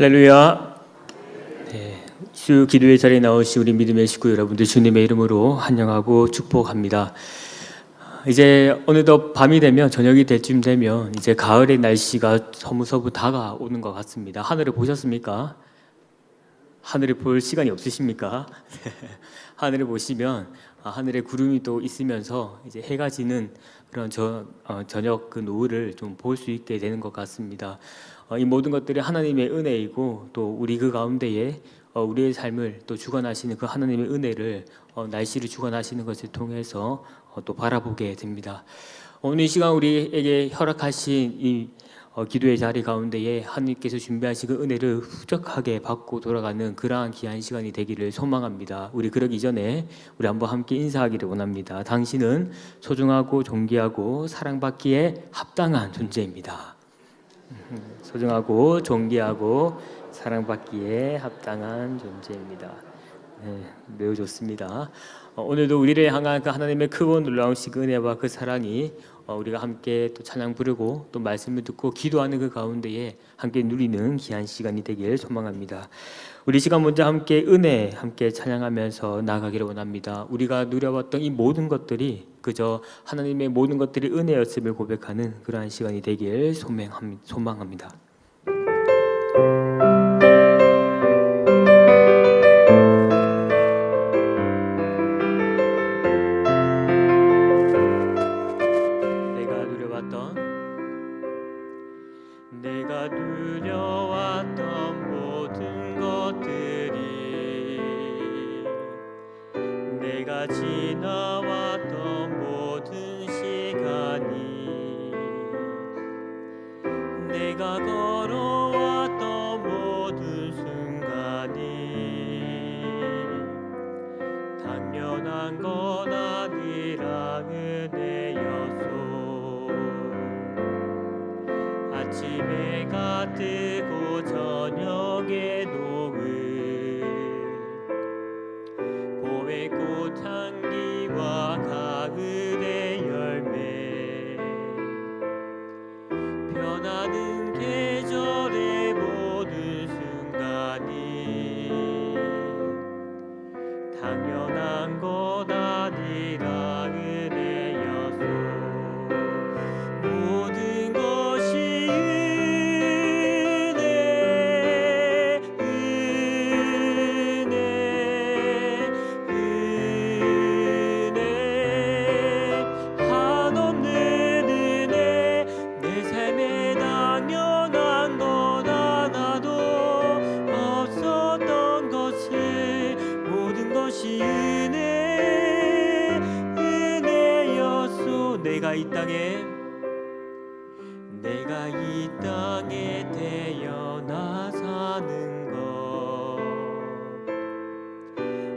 할렐루야. 네, 주 기도의 자리에 나오신 우리 믿음의 식구 여러분들 주님의 이름으로 환영하고 축복합니다. 이제 어느덧 밤이 되면 저녁이 될 쯤 되면 이제 가을의 날씨가 서무서무 다가오는 것 같습니다. 하늘을 보셨습니까? 하늘을 볼 시간이 없으십니까? 하늘을 보시면 하늘에 구름이 또 있으면서 이제 해가 지는 그런 저녁 그 노을을 좀 볼 수 있게 되는 것 같습니다. 이 모든 것들이 하나님의 은혜이고 또 우리 그 가운데에 우리의 삶을 또 주관하시는 그 하나님의 은혜를 날씨를 주관하시는 것을 통해서 또 바라보게 됩니다. 오늘 이 시간 우리에게 허락하신 이 기도의 자리 가운데에 하나님께서 준비하신 그 은혜를 후적하게 받고 돌아가는 그러한 귀한 시간이 되기를 소망합니다. 우리 그러기 전에 우리 한번 함께 인사하기를 원합니다. 당신은 소중하고 존귀하고 사랑받기에 합당한 존재입니다. 소중하고 존귀하고 사랑받기에 합당한 존재입니다. 네, 매우 좋습니다. 오늘도 우리를 향한 그 하나님의 크고 놀라우신 그 은혜와 그 사랑이 우리가 함께 또 찬양 부르고 또 말씀을 듣고 기도하는 그 가운데에 함께 누리는 귀한 시간이 되길 소망합니다. 우리 시간 먼저 함께 은혜 함께 찬양하면서 나아가기를 원합니다. 우리가 누려봤던 이 모든 것들이 그저 하나님의 모든 것들이 은혜였음을 고백하는 그러한 시간이 되길 소망합니다. 내가 누려왔던 모든 것들이 내가 지나왔던 모든 시간이 내가 걸어왔던 모든 순간이 당연한 건 아니라 은혜였소. 아침에가 뜨고 저녁에 노을 봄의 꽃향기와 가을의 열매 변하는 계절의 모든 순간이 당연한 것 아니라 은혜였소. 모든 것이 내가 이 땅에 태어나 사는 것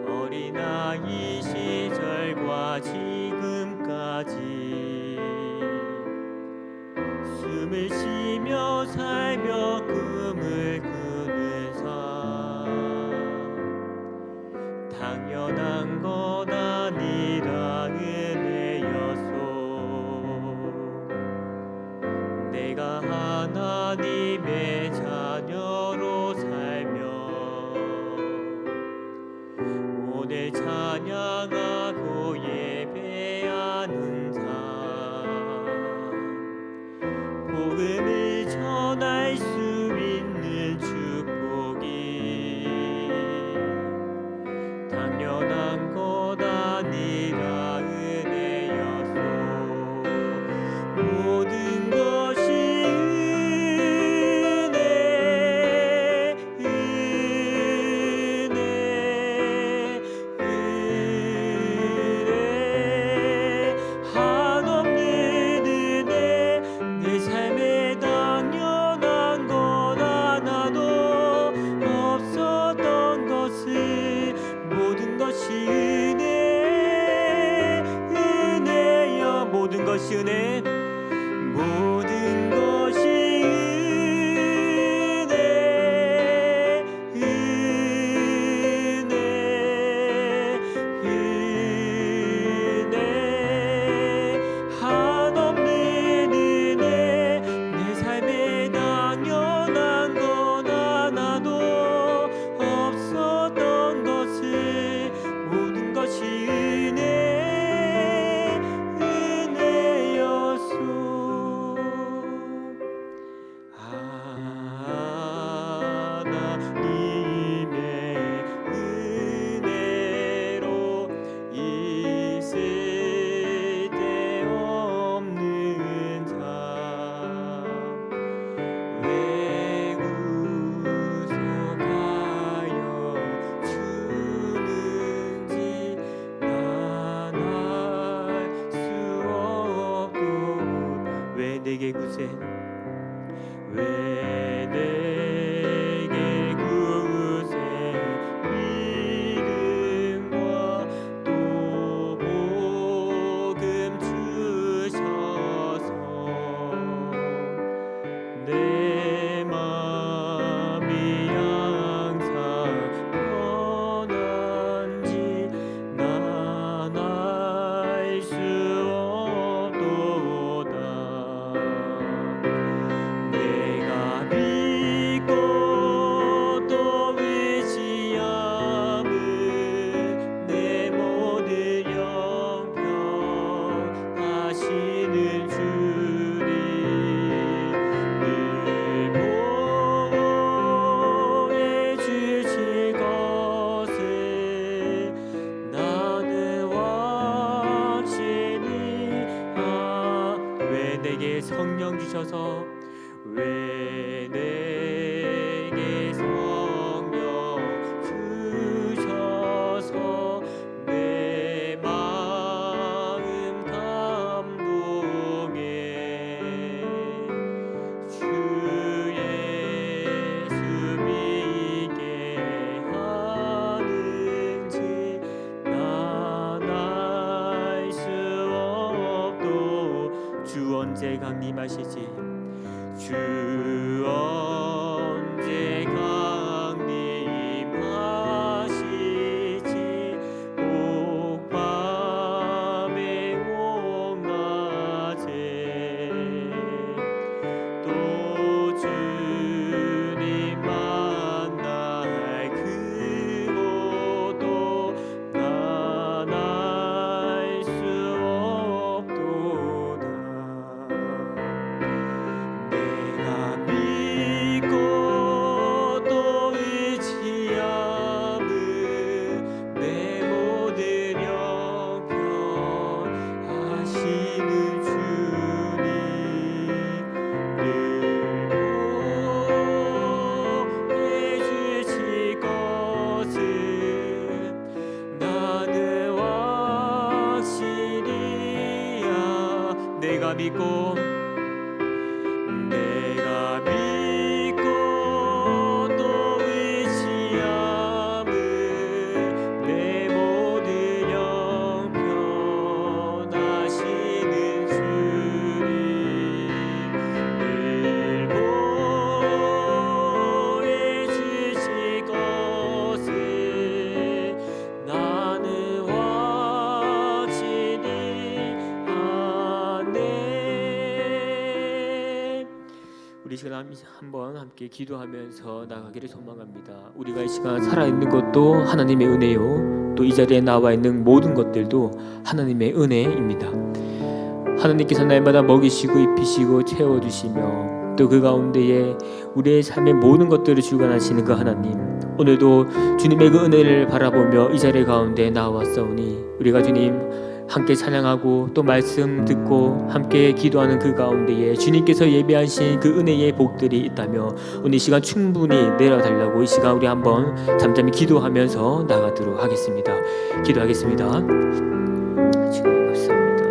어린아이 시절과 지금까지 숨을 쉬며 살며 꿈을 꾸는 삶 당연한 것 아니라 은혜였소. 내가 하나님의 자녀로 살며 오늘 찬양하고 예배하는 삶 복음을 전할 수 있는 축복이 당연한 것 아니라 은혜였소. 모든 것이 한없는 은혜 내 삶에 다 곳에 왜 내게 그곳에 믿음과 또 복음 주셔서 내 맘이 항상 편한지 난 알 수 없도다. 내가 믿고 또 의지함은 내 모든 영평하시는 주님 늘 보호해 주실 것을 나는 확신히 왜 내게 성령 주셔서 왜 내게 성령 주셔서 내 마음 감동해 주 예수 믿게 하는지 난 알 수 없도 주 언제 강림하시지 주 언제 강림하시지 옥 밤에 옥 낮에 또 주님 만날 그곳도 난 알 수 없도다. 내가 믿고 또 의지함은 내 모든 영평하시는 주님 늘 보호해 주실 것을 나는 확실히 내가 믿고 또 의지함은 내 모든 영평하시는 주님 늘 보호해 주실 것을 나는 확신히 아네. 우리 시간 한번 함께 기도하면서 나가기를 소망합니다. 우리가 이 시간 살아있는 것도 하나님의 은혜요, 또 이 자리에 나와 있는 모든 것들도 하나님의 은혜입니다. 하나님께서 날마다 먹이시고 입히시고 채워주시며 또 그 가운데에 우리의 삶의 모든 것들을 주관하시는 그 하나님, 오늘도 주님의 그 은혜를 바라보며 이 자리 가운데 나왔사오니 우리가 주님 함께 찬양하고 또 말씀 듣고 함께 기도하는 그 가운데에 주님께서 예비하신 그 은혜의 복들이 있다며 오늘 이 시간 충분히 내려달라고 이 시간 우리 한번 잠잠히 기도하면서 나가도록 하겠습니다. 기도하겠습니다. 주님 감사합니다.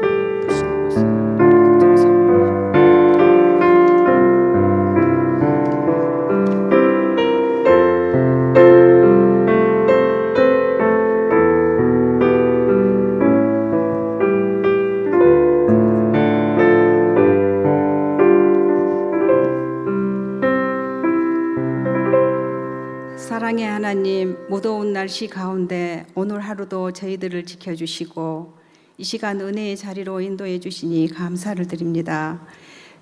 사랑의 하나님, 무더운 날씨 가운데 오늘 하루도 저희들을 지켜주시고 이 시간 은혜의 자리로 인도해 주시니 감사를 드립니다.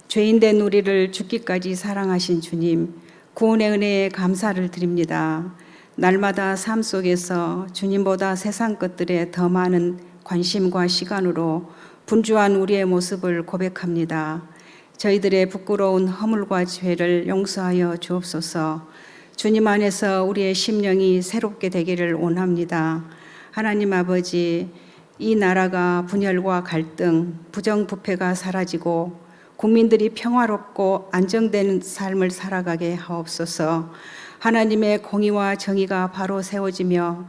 죄인된 우리를 죽기까지 사랑하신 주님, 구원의 은혜에 감사를 드립니다. 날마다 삶 속에서 주님보다 세상 것들에 더 많은 관심과 시간으로 분주한 우리의 모습을 고백합니다. 저희들의 부끄러운 허물과 죄를 용서하여 주옵소서. 주님 안에서 우리의 심령이 새롭게 되기를 원합니다. 하나님 아버지, 이 나라가 분열과 갈등, 부정부패가 사라지고 국민들이 평화롭고 안정된 삶을 살아가게 하옵소서. 하나님의 공의와 정의가 바로 세워지며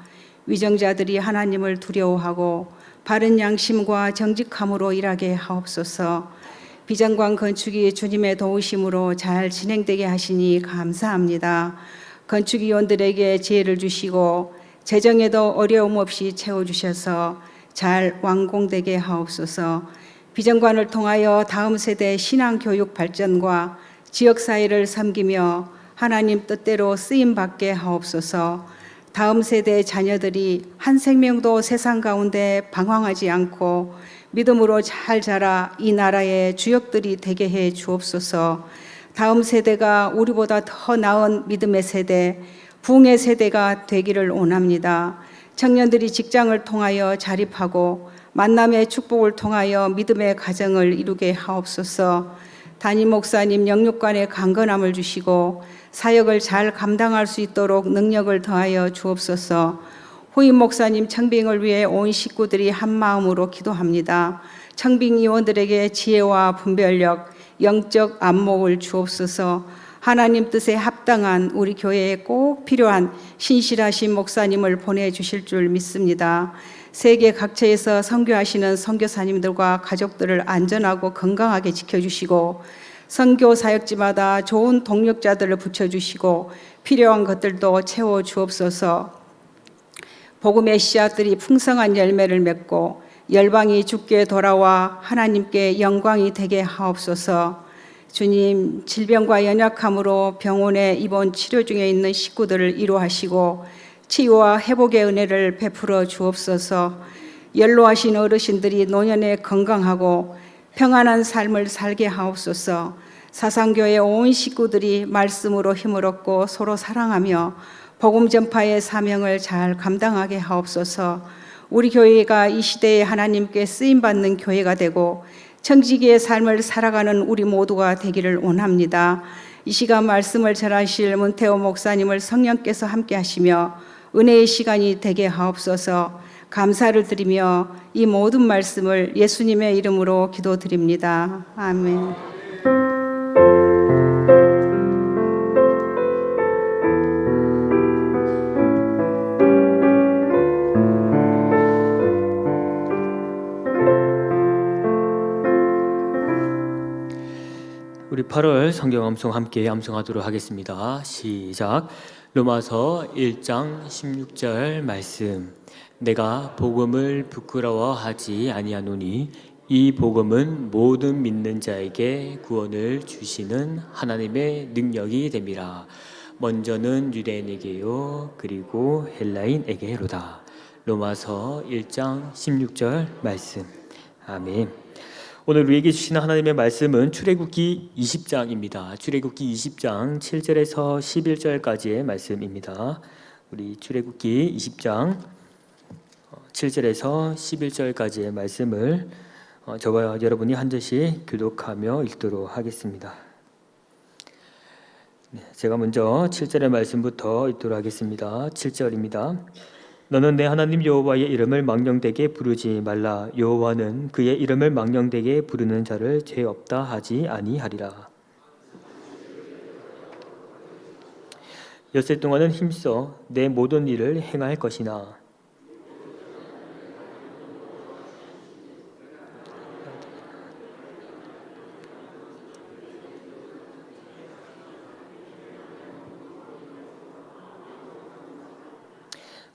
위정자들이 하나님을 두려워하고 바른 양심과 정직함으로 일하게 하옵소서. 비전관 건축이 주님의 도우심으로 잘 진행되게 하시니 감사합니다. 건축위원들에게 지혜를 주시고 재정에도 어려움 없이 채워주셔서 잘 완공되게 하옵소서. 비전관을 통하여 다음 세대 신앙교육 발전과 지역사회를 섬기며 하나님 뜻대로 쓰임받게 하옵소서. 다음 세대 자녀들이 한 생명도 세상 가운데 방황하지 않고 믿음으로 잘 자라 이 나라의 주역들이 되게 해 주옵소서. 다음 세대가 우리보다 더 나은 믿음의 세대, 부흥의 세대가 되기를 원합니다. 청년들이 직장을 통하여 자립하고 만남의 축복을 통하여 믿음의 가정을 이루게 하옵소서. 담임 목사님 영육간의 강건함을 주시고 사역을 잘 감당할 수 있도록 능력을 더하여 주옵소서. 후임 목사님 청빙을 위해 온 식구들이 한 마음으로 기도합니다. 청빙 위원들에게 지혜와 분별력, 영적 안목을 주옵소서. 하나님 뜻에 합당한 우리 교회에 꼭 필요한 신실하신 목사님을 보내주실 줄 믿습니다. 세계 각처에서 선교하시는 선교사님들과 가족들을 안전하고 건강하게 지켜주시고 선교 사역지마다 좋은 동력자들을 붙여주시고 필요한 것들도 채워주옵소서. 복음의 씨앗들이 풍성한 열매를 맺고 열방이 주께 돌아와 하나님께 영광이 되게 하옵소서. 주님, 질병과 연약함으로 병원에 입원 치료 중에 있는 식구들을 위로하시고 치유와 회복의 은혜를 베풀어 주옵소서. 연로하신 어르신들이 노년에 건강하고 평안한 삶을 살게 하옵소서. 사상교회 온 식구들이 말씀으로 힘을 얻고 서로 사랑하며 복음 전파의 사명을 잘 감당하게 하옵소서. 우리 교회가 이 시대에 하나님께 쓰임받는 교회가 되고 청지기의 삶을 살아가는 우리 모두가 되기를 원합니다. 이 시간 말씀을 전하실 문태호 목사님을 성령께서 함께 하시며 은혜의 시간이 되게 하옵소서. 감사를 드리며 이 모든 말씀을 예수님의 이름으로 기도드립니다. 아멘. 우리 8월 성경 암송 함께 암송하도록 하겠습니다. 시작. 로마서 1장 16절 말씀. 내가 복음을 부끄러워하지 아니하노니 이 복음은 모든 믿는 자에게 구원을 주시는 하나님의 능력이 됨이라. 먼저는 유대인에게요 그리고 헬라인에게로다. 로마서 1장 16절 말씀. 아멘. 오늘 우리에게 주시는 하나님의 말씀은 출애굽기 20장입니다. 출애굽기 20장 7절에서 11절까지의 말씀입니다. 우리 출애굽기 20장 7절에서 11절까지의 말씀을 저와 여러분이 한 절씩 교독하며 읽도록 하겠습니다. 제가 먼저 7절의 말씀부터 읽도록 하겠습니다. 7절입니다. 너는 내 하나님 여호와의 이름을 망령되게 부르지 말라. 여호와는 그의 이름을 망령되게 부르는 자를 죄 없다 하지 아니하리라. 엿새 동안은 힘써 내 모든 일을 행할 것이나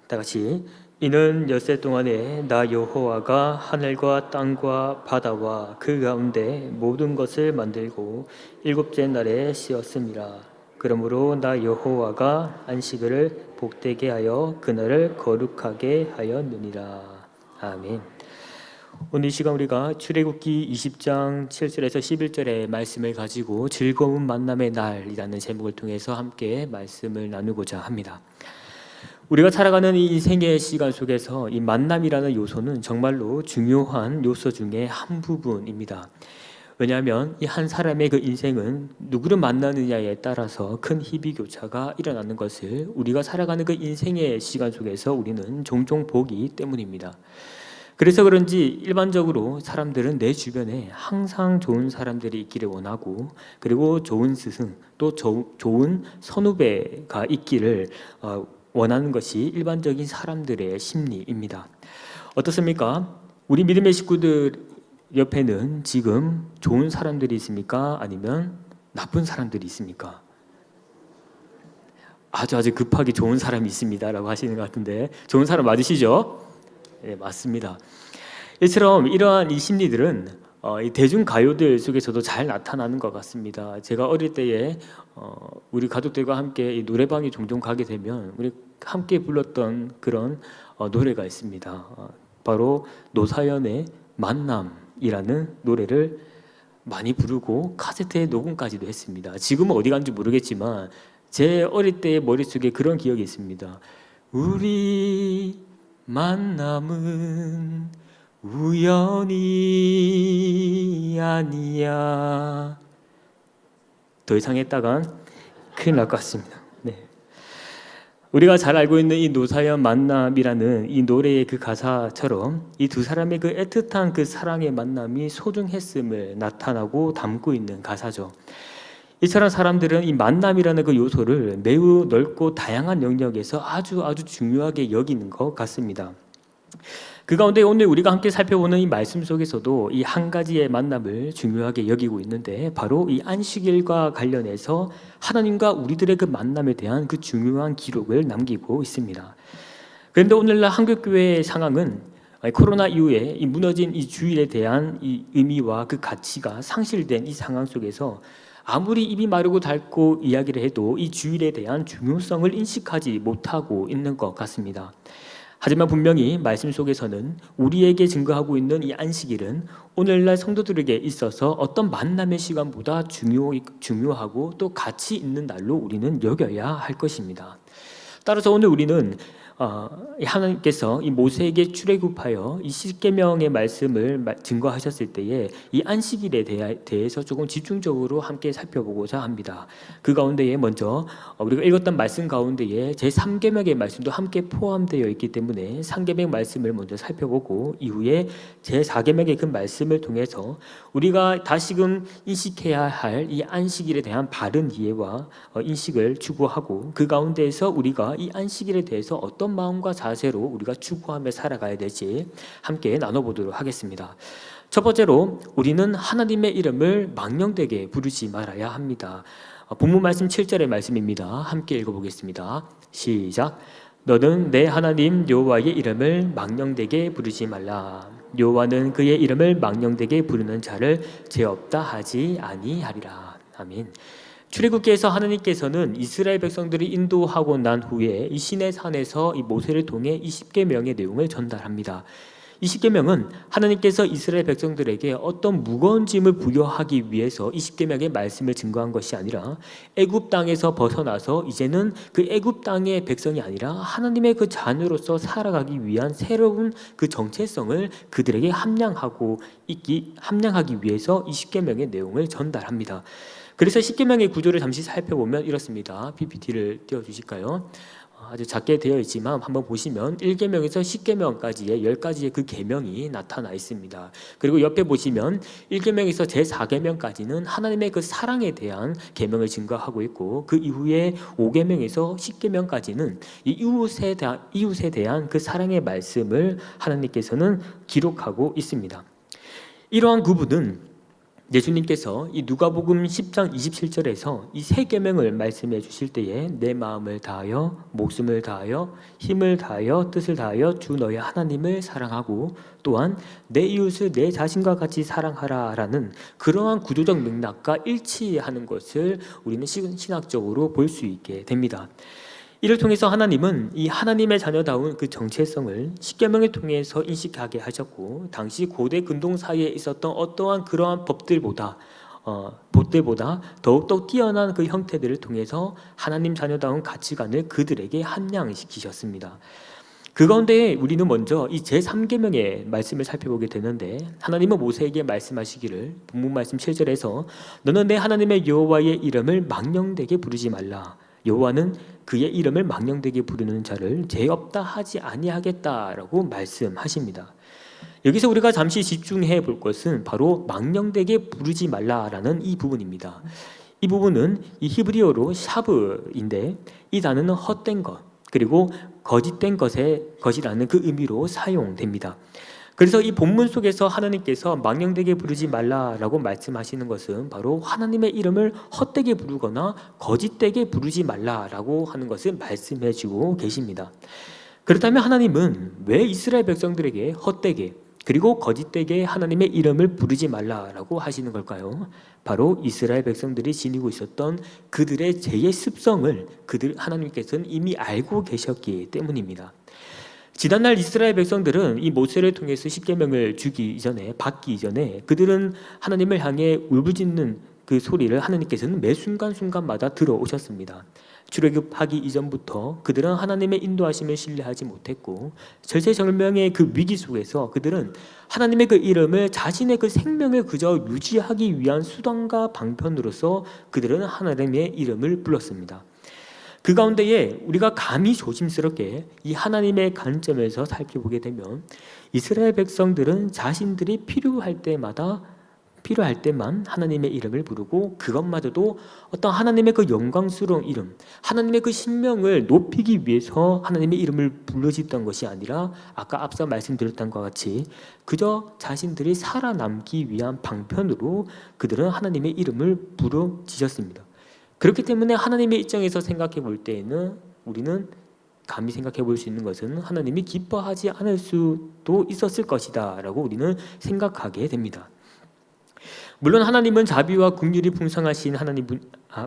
다같이 이는 엿새 동안에 나 여호와가 하늘과 땅과 바다와 그 가운데 모든 것을 만들고 일곱째 날에 쉬었음이라. 그러므로 나 여호와가 안식일을 복되게 하여 그날을 거룩하게 하였느니라. 아멘. 오늘 이 시간 우리가 출애굽기 20장 7절에서 11절의 말씀을 가지고 즐거운 만남의 날이라는 제목을 통해서 함께 말씀을 나누고자 합니다. 우리가 살아가는 이 인생의 시간 속에서 이 만남이라는 요소는 정말로 중요한 요소 중에 한 부분입니다. 왜냐하면 이 한 사람의 그 인생은 누구를 만나느냐에 따라서 큰 희비교차가 일어나는 것을 우리가 살아가는 그 인생의 시간 속에서 우리는 종종 보기 때문입니다. 그래서 그런지 일반적으로 사람들은 내 주변에 항상 좋은 사람들이 있기를 원하고, 그리고 좋은 스승 또 좋은 선후배가 있기를 원하는 것이 일반적인 사람들의 심리입니다. 어떻습니까? 우리 믿음의 식구들 옆에는 지금 좋은 사람들이 있습니까? 아니면 나쁜 사람들이 있습니까? 아주 급하게 좋은 사람이 있습니다라고 하시는 것 같은데 좋은 사람 맞으시죠? 네, 맞습니다. 이처럼 이러한 이 심리들은 이 대중 가요들 속에서도 잘 나타나는 것 같습니다. 제가 어릴 때에 우리 가족들과 함께 이 노래방에 종종 가게 되면 우리 함께 불렀던 그런 노래가 있습니다. 바로 노사연의 만남이라는 노래를 많이 부르고 카세트에 녹음까지도 했습니다. 지금은 어디 간지 모르겠지만 제 어릴 때의 머릿속에 그런 기억이 있습니다. 우리 만남은 우연이 아니야. 더 이상 했다간 큰일 날 것 같습니다. 네. 우리가 잘 알고 있는 이 노사연 만남이라는 이 노래의 그 가사처럼 이 두 사람의 그 애틋한 그 사랑의 만남이 소중했음을 나타나고 담고 있는 가사죠. 이처럼 사람들은 이 만남이라는 그 요소를 매우 넓고 다양한 영역에서 아주 중요하게 여기는 것 같습니다. 그 가운데 오늘 우리가 함께 살펴보는 이 말씀 속에서도 이 한 가지의 만남을 중요하게 여기고 있는데 바로 이 안식일과 관련해서 하나님과 우리들의 그 만남에 대한 그 중요한 기록을 남기고 있습니다. 그런데 오늘날 한국교회의 상황은 코로나 이후에 이 무너진 이 주일에 대한 이 의미와 그 가치가 상실된 이 상황 속에서 아무리 입이 마르고 닳고 이야기를 해도 이 주일에 대한 중요성을 인식하지 못하고 있는 것 같습니다. 하지만 분명히 말씀 속에서는 우리에게 증거하고 있는 이 안식일은 오늘날 성도들에게 있어서 어떤 만남의 시간보다 중요하고 또 가치 있는 날로 우리는 여겨야 할 것입니다. 따라서 오늘 우리는 하나님께서 이 모세에게 출애굽하여 이 십계명의 말씀을 증거하셨을 때에 이 안식일에 대해서 조금 집중적으로 함께 살펴보고자 합니다. 그 가운데에 먼저 우리가 읽었던 말씀 가운데에 제 3계명의 말씀도 함께 포함되어 있기 때문에 3계명 말씀을 먼저 살펴보고 이후에 제 4계명의 그 말씀을 통해서 우리가 다시금 인식해야 할 이 안식일에 대한 바른 이해와 인식을 추구하고 그 가운데에서 우리가 이 안식일에 대해서 어떤 마음과 자세로 우리가 추구하며 살아가야 될지 함께 나눠보도록 하겠습니다. 첫 번째로 우리는 하나님의 이름을 망령되게 부르지 말아야 합니다. 본문 말씀 7절의 말씀입니다. 함께 읽어보겠습니다. 시작. 너는 내 하나님 여호와의 이름을 망령되게 부르지 말라. 여호와는 그의 이름을 망령되게 부르는 자를 죄 없다 하지 아니하리라. 아멘. 출애굽기에서 하나님께서는 이스라엘 백성들이 인도하고 난 후에 이 시내 산에서 이 모세를 통해 이 십계명의 내용을 전달합니다. 이 십계명은 하나님께서 이스라엘 백성들에게 어떤 무거운 짐을 부여하기 위해서 이 십계명의 말씀을 증거한 것이 아니라 애굽 땅에서 벗어나서 이제는 그 애굽 땅의 백성이 아니라 하나님의 그 자녀로서 살아가기 위한 새로운 그 정체성을 그들에게 함양하기 위해서 이 십계명의 내용을 전달합니다. 그래서 십계명의 구조를 잠시 살펴보면 이렇습니다. PPT를 띄워주실까요? 아주 작게 되어 있지만 한번 보시면 1계명에서 10계명까지의 10가지의 그 계명이 나타나 있습니다. 그리고 옆에 보시면 1계명에서 제4계명까지는 하나님의 그 사랑에 대한 계명을 증거하고 있고 그 이후에 5계명에서 10계명까지는 이 이웃에 대한 그 사랑의 말씀을 하나님께서는 기록하고 있습니다. 이러한 구분은 예수님께서 이 누가복음 10장 27절에서 이 세 계명을 말씀해 주실 때에 내 마음을 다하여 목숨을 다하여 힘을 다하여 뜻을 다하여 주 너의 하나님을 사랑하고 또한 내 이웃을 내 자신과 같이 사랑하라라는 그러한 구조적 맥락과 일치하는 것을 우리는 신학적으로 볼 수 있게 됩니다. 이를 통해서 하나님은 이 하나님의 자녀다운 그 정체성을 십계명을 통해서 인식하게 하셨고 당시 고대 근동 사이에 있었던 어떠한 그러한 법들보다 더욱더 뛰어난 그 형태들을 통해서 하나님 자녀다운 가치관을 그들에게 함양시키셨습니다. 그 가운데 우리는 먼저 이 제3계명의 말씀을 살펴보게 되는데 하나님은 모세에게 말씀하시기를 본문 말씀 7절에서 너는 내 하나님의 여호와의 이름을 망령되게 부르지 말라. 여호와는 그의 이름을 망령되게 부르는 자를 죄 없다 하지 아니하겠다라고 말씀하십니다. 여기서 우리가 잠시 집중해 볼 것은 바로 망령되게 부르지 말라라는 이 부분입니다. 이 부분은 이 히브리어로 샤브인데 이 단어는 헛된 것 그리고 거짓된 것이라는 그 의미로 사용됩니다. 그래서 이 본문 속에서 하나님께서 망령되게 부르지 말라라고 말씀하시는 것은 바로 하나님의 이름을 헛되게 부르거나 거짓되게 부르지 말라라고 하는 것을 말씀해 주고 계십니다. 그렇다면 하나님은 왜 이스라엘 백성들에게 헛되게 그리고 거짓되게 하나님의 이름을 부르지 말라라고 하시는 걸까요? 바로 이스라엘 백성들이 지니고 있었던 그들의 죄의 습성을 하나님께서는 이미 알고 계셨기 때문입니다. 지난날 이스라엘 백성들은 이 모세를 통해서 십계명을 받기 이전에 그들은 하나님을 향해 울부짖는 그 소리를 하나님께서는 매 순간순간마다 들어오셨습니다. 출애굽하기 이전부터 그들은 하나님의 인도하심을 신뢰하지 못했고 절체절명의 그 위기 속에서 그들은 하나님의 그 이름을 자신의 그 생명을 그저 유지하기 위한 수단과 방편으로서 그들은 하나님의 이름을 불렀습니다. 그 가운데에 우리가 감히 조심스럽게 이 하나님의 관점에서 살펴보게 되면 이스라엘 백성들은 자신들이 필요할 때만 하나님의 이름을 부르고 그것마저도 어떤 하나님의 그 영광스러운 이름, 하나님의 그 신명을 높이기 위해서 하나님의 이름을 불러짓던 것이 아니라 아까 앞서 말씀드렸던 것과 같이 그저 자신들이 살아남기 위한 방편으로 그들은 하나님의 이름을 부르짖었습니다. 그렇기 때문에 하나님의 입장에서 생각해 볼 때에는 우리는 감히 생각해 볼 수 있는 것은 하나님이 기뻐하지 않을 수도 있었을 것이다 라고 우리는 생각하게 됩니다. 물론 하나님은 자비와 긍휼이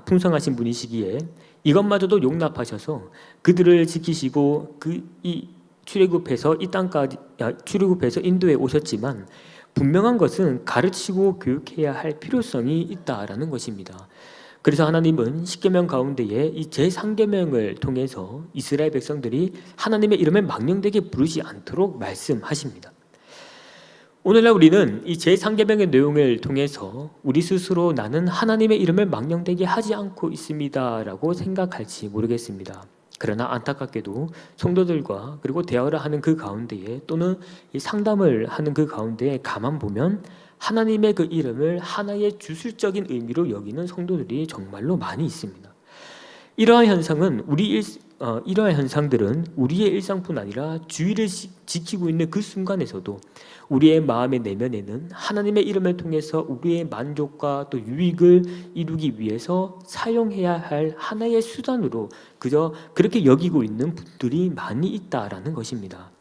풍성하신 분이시기에 이것마저도 용납하셔서 그들을 지키시고 출애굽해서 인도에 오셨지만 분명한 것은 가르치고 교육해야 할 필요성이 있다라는 것입니다. 그래서 하나님은 십계명 가운데에 이 제3계명을 통해서 이스라엘 백성들이 하나님의 이름을 망령되게 부르지 않도록 말씀하십니다. 오늘날 우리는 이 제3계명의 내용을 통해서 우리 스스로 나는 하나님의 이름을 망령되게 하지 않고 있습니다라고 생각할지 모르겠습니다. 그러나 안타깝게도 성도들과 그리고 대화를 하는 그 가운데에 또는 이 상담을 하는 그 가운데에 가만 보면 하나님의 그 이름을 하나의 주술적인 의미로 여기는 성도들이 정말로 많이 있습니다. 이러한 현상들은 우리의 일상뿐 아니라 주의를 지키고 있는 그 순간에서도 우리의 마음의 내면에는 하나님의 이름을 통해서 우리의 만족과 또 유익을 이루기 위해서 사용해야 할 하나의 수단으로 그저 그렇게 여기고 있는 분들이 많이 있다라는 것입니다.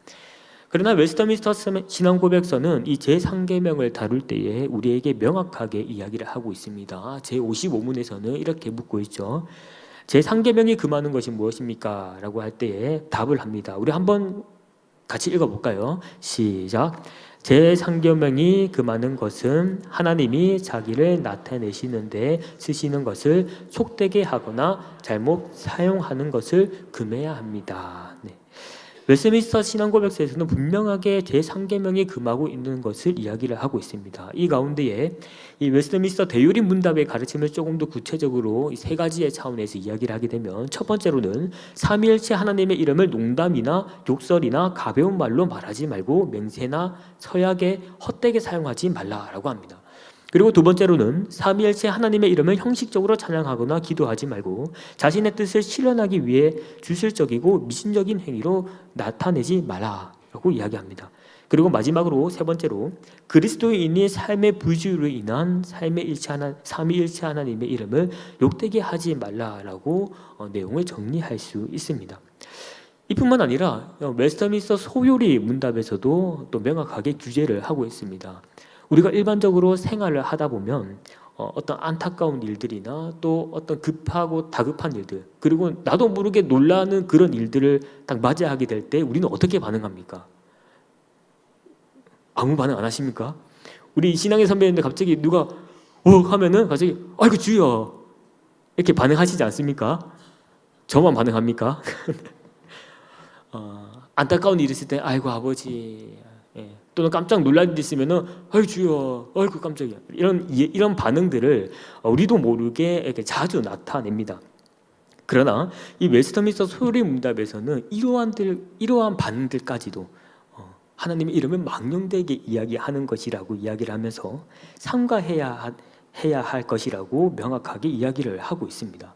그러나 웨스터민스터 신앙고백서는 이 제3계명을 다룰 때에 우리에게 명확하게 이야기를 하고 있습니다. 제55문에서는 이렇게 묻고 있죠. 제3계명이 금하는 것이 무엇입니까? 라고 할 때에 답을 합니다. 우리 한번 같이 읽어볼까요? 시작. 제3계명이 금하는 것은 하나님이 자기를 나타내시는데 쓰시는 것을 속되게 하거나 잘못 사용하는 것을 금해야 합니다. 네. 웨스민스터 신앙고백서에서는 분명하게 제3계명이 금하고 있는 것을 이야기를 하고 있습니다. 이 가운데에 이 웨스민스터 대요리 문답의 가르침을 조금 더 구체적으로 이 세 가지의 차원에서 이야기를 하게 되면 첫 번째로는 삼위일체 하나님의 이름을 농담이나 욕설이나 가벼운 말로 말하지 말고 맹세나 서약에 헛되게 사용하지 말라라고 합니다. 그리고 두 번째로는 삼위일체 하나님의 이름을 형식적으로 찬양하거나 기도하지 말고 자신의 뜻을 실현하기 위해 주술적이고 미신적인 행위로 나타내지 말라라고 이야기합니다. 그리고 마지막으로 세 번째로 그리스도인이 삶의 부주의로 인한 삼위일체 하나님의 이름을 욕되게 하지 말라라고 내용을 정리할 수 있습니다. 이뿐만 아니라 웨스터민스터 소요리 문답에서도 또 명확하게 규제를 하고 있습니다. 우리가 일반적으로 생활을 하다 보면 어떤 안타까운 일들이나 또 어떤 급하고 다급한 일들 그리고 나도 모르게 놀라는 그런 일들을 딱 맞이하게 될 때 우리는 어떻게 반응합니까? 아무 반응 안 하십니까? 우리 신앙의 선배인데 갑자기 누가 하면은 갑자기 아이고 주여 이렇게 반응하시지 않습니까? 저만 반응합니까? 안타까운 일이 있을 때 아이고 아버지 또는 깜짝 놀랄 일 있으면은 아이 주여, 아이고 깜짝이야 이런 반응들을 우리도 모르게 이렇게 자주 나타냅니다. 그러나 이 웨스터민스터 소요리 문답에서는 이러한 반응들까지도 하나님의 이름을 망령되게 이야기하는 것이라고 이야기를 하면서 삼가해야 할 것이라고 명확하게 이야기를 하고 있습니다.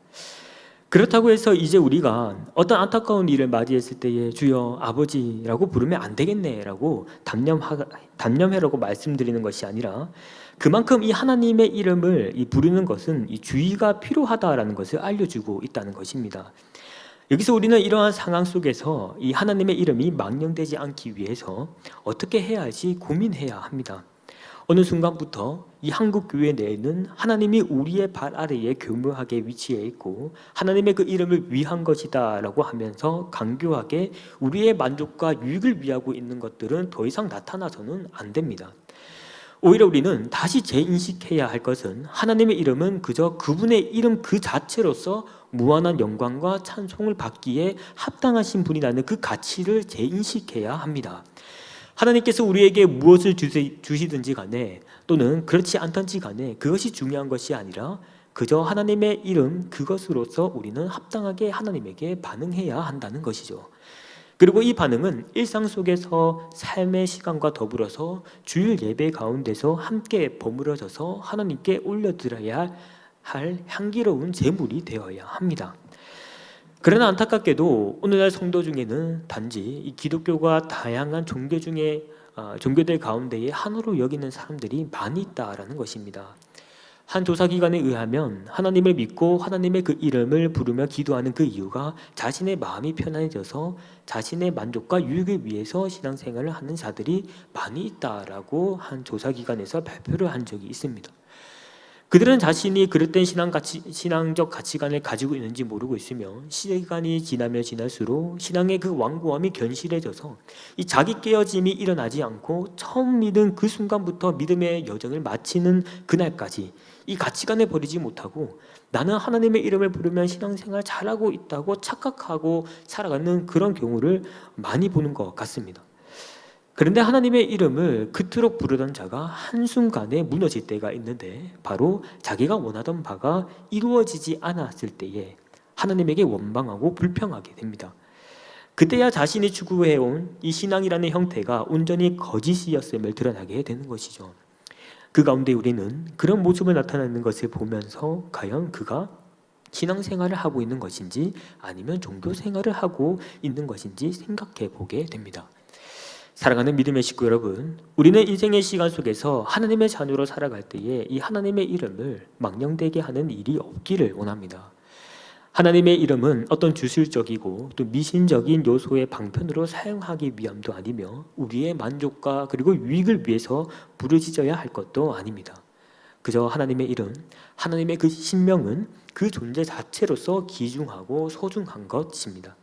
그렇다고 해서 이제 우리가 어떤 안타까운 일을 맞이했을 때에 주여 아버지라고 부르면 안 되겠네라고 담념해라고 말씀드리는 것이 아니라 그만큼 이 하나님의 이름을 부르는 것은 이 주의가 필요하다라는 것을 알려주고 있다는 것입니다. 여기서 우리는 이러한 상황 속에서 이 하나님의 이름이 망령되지 않기 위해서 어떻게 해야 할지 고민해야 합니다. 어느 순간부터 이 한국 교회 내에는 하나님이 우리의 발 아래에 교묘하게 위치해 있고 하나님의 그 이름을 위한 것이다 라고 하면서 강교하게 우리의 만족과 유익을 위하고 있는 것들은 더 이상 나타나서는 안 됩니다. 오히려 우리는 다시 재인식해야 할 것은 하나님의 이름은 그저 그분의 이름 그 자체로서 무한한 영광과 찬송을 받기에 합당하신 분이라는 그 가치를 재인식해야 합니다. 하나님께서 우리에게 무엇을 주시든지 간에 또는 그렇지 않든지 간에 그것이 중요한 것이 아니라 그저 하나님의 이름 그것으로서 우리는 합당하게 하나님에게 반응해야 한다는 것이죠. 그리고 이 반응은 일상 속에서 삶의 시간과 더불어서 주일 예배 가운데서 함께 버무려져서 하나님께 올려드려야 할 향기로운 제물이 되어야 합니다. 그러나 안타깝게도 오늘날 성도 중에는 단지 이 기독교가 다양한 종교들 가운데에 하나로 여기는 사람들이 많이 있다라는 것입니다. 한 조사기관에 의하면 하나님을 믿고 하나님의 그 이름을 부르며 기도하는 그 이유가 자신의 마음이 편안해져서 자신의 만족과 유익을 위해서 신앙생활을 하는 자들이 많이 있다라고 한 조사기관에서 발표를 한 적이 있습니다. 그들은 자신이 그릇된 신앙적 가치관을 가지고 있는지 모르고 있으며 시간이 지나면 지날수록 신앙의 그 완고함이 견실해져서 이 자기 깨어짐이 일어나지 않고 처음 믿은 그 순간부터 믿음의 여정을 마치는 그날까지 이 가치관을 버리지 못하고 나는 하나님의 이름을 부르면 신앙생활 잘하고 있다고 착각하고 살아가는 그런 경우를 많이 보는 것 같습니다. 그런데 하나님의 이름을 그토록 부르던 자가 한순간에 무너질 때가 있는데 바로 자기가 원하던 바가 이루어지지 않았을 때에 하나님에게 원망하고 불평하게 됩니다. 그때야 자신이 추구해온 이 신앙이라는 형태가 온전히 거짓이었음을 드러나게 되는 것이죠. 그 가운데 우리는 그런 모습을 나타내는 것을 보면서 과연 그가 신앙생활을 하고 있는 것인지 아니면 종교생활을 하고 있는 것인지 생각해 보게 됩니다. 사랑하는 믿음의 식구 여러분, 우리는 인생의 시간 속에서 하나님의 자녀로 살아갈 때에 이 하나님의 이름을 망령되게 하는 일이 없기를 원합니다. 하나님의 이름은 어떤 주술적이고 또 미신적인 요소의 방편으로 사용하기 위함도 아니며 우리의 만족과 그리고 유익을 위해서 부르짖어야 할 것도 아닙니다. 그저 하나님의 이름, 하나님의 그 신명은 그 존재 자체로서 귀중하고 소중한 것입니다.